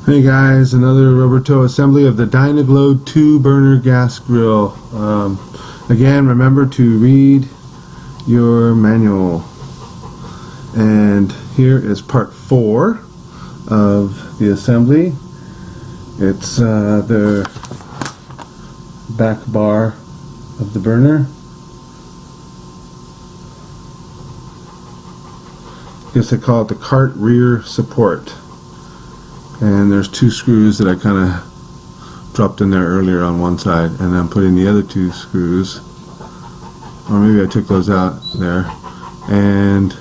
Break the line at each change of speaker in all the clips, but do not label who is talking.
Hey guys, another rubber toe assembly of the Dyna Glo 2-burner gas grill. Again, remember to read your manual. And here is part 4 of the assembly. It's the back bar of the burner. I guess they call it the cart rear support. And there's 2 screws that I kind of dropped in there earlier on one side, and I'm putting the other 2 screws, or maybe I took those out there, and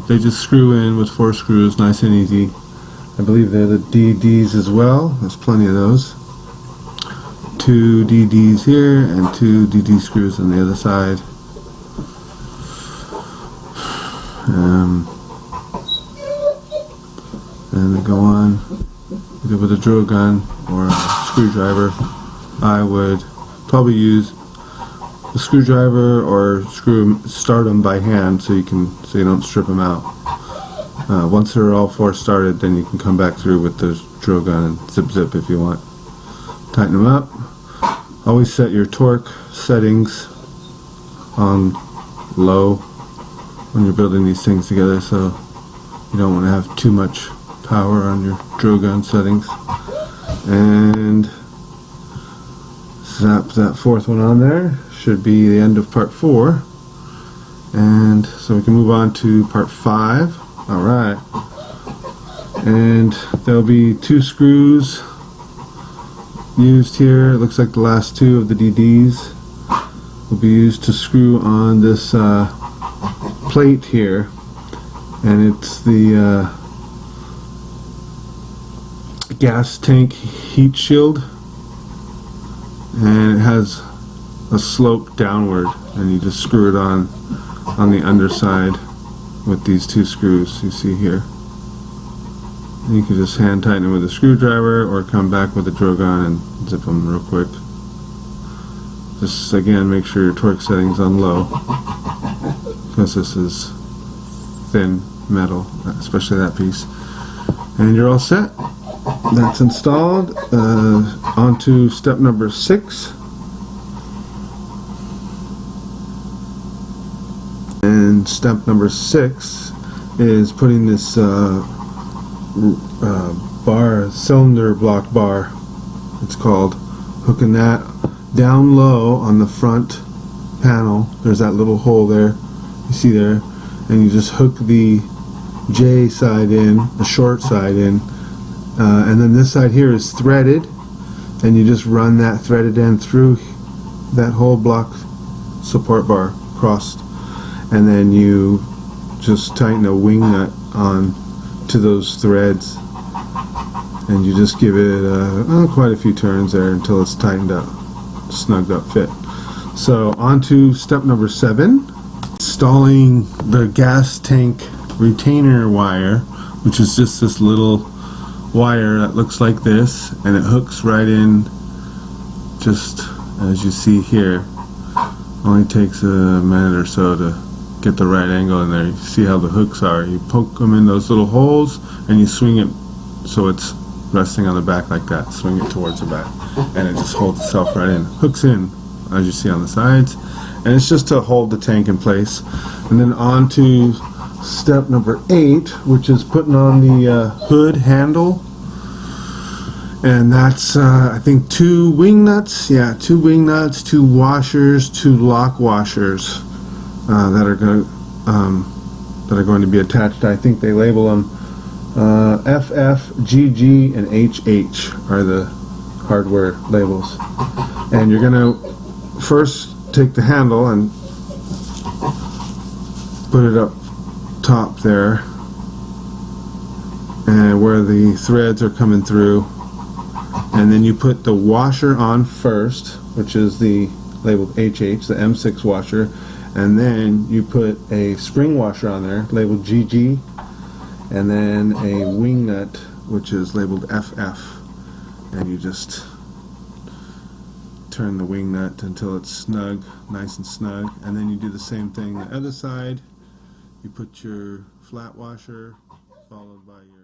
they just screw in with 4 screws, nice and easy. I believe they're the DDs as well. There's plenty of those. 2 DDs here and 2 DD screws on the other side. And they go on either with a drill gun or a screwdriver. I would probably use a screwdriver or start them by hand so you don't strip them out. Once they're all 4 started, then you can come back through with the drill gun and zip if you want. Tighten them up. Always set your torque settings on low when you're building these things together, so you don't want to have too much power on your drill gun settings. And snap that 4th one on there. Should be the end of part 4. And so we can move on to part 5. Alright. And there'll be 2 screws used here. It looks like the last 2 of the DDs will be used to screw on this plate here. And it's the gas tank heat shield, and it has a slope downward, and you just screw it on the underside with these 2 screws you see here. And you can just hand tighten it with a screwdriver or come back with a drill gun and zip them real quick. Just again, make sure your torque setting's on low, because this is thin metal, especially that piece. And you're all set. That's installed. Onto step number 6. And step number 6 is putting this cylinder block bar, it's called, hooking that down low on the front panel. There's that little hole there, you see there, and you just hook the J side in, the short side in, and then this side here is threaded, and you just run that threaded end through that whole block support bar crossed, and then you just tighten a wing nut on to those threads, and you just give it quite a few turns there until it's tightened up, snugged up fit. So on to step number 7, installing the gas tank retainer wire, which is just this little wire that looks like this, and it hooks right in, just as you see here. Only takes a minute or so to get the right angle in there. You see how the hooks are. You poke them in those little holes and you swing it so it's resting on the back like that. Swing it towards the back and it just holds itself right in. Hooks in, as you see on the sides, and it's just to hold the tank in place. And then on to step number 8, which is putting on the hood handle, and that's I think 2 wing nuts. Yeah, 2 wing nuts, 2 washers, 2 lock washers that are going to be attached. I think they label them FF, GG, and HH are the hardware labels. And you're gonna first take the handle and put it up top there, and where the threads are coming through, and then you put the washer on first, which is the labeled HH, the M6 washer, and then you put a spring washer on there labeled GG, and then a wing nut which is labeled FF, and you just turn the wing nut until it's snug, nice and snug, and then you do the same thing the other side. You put your flat washer followed by your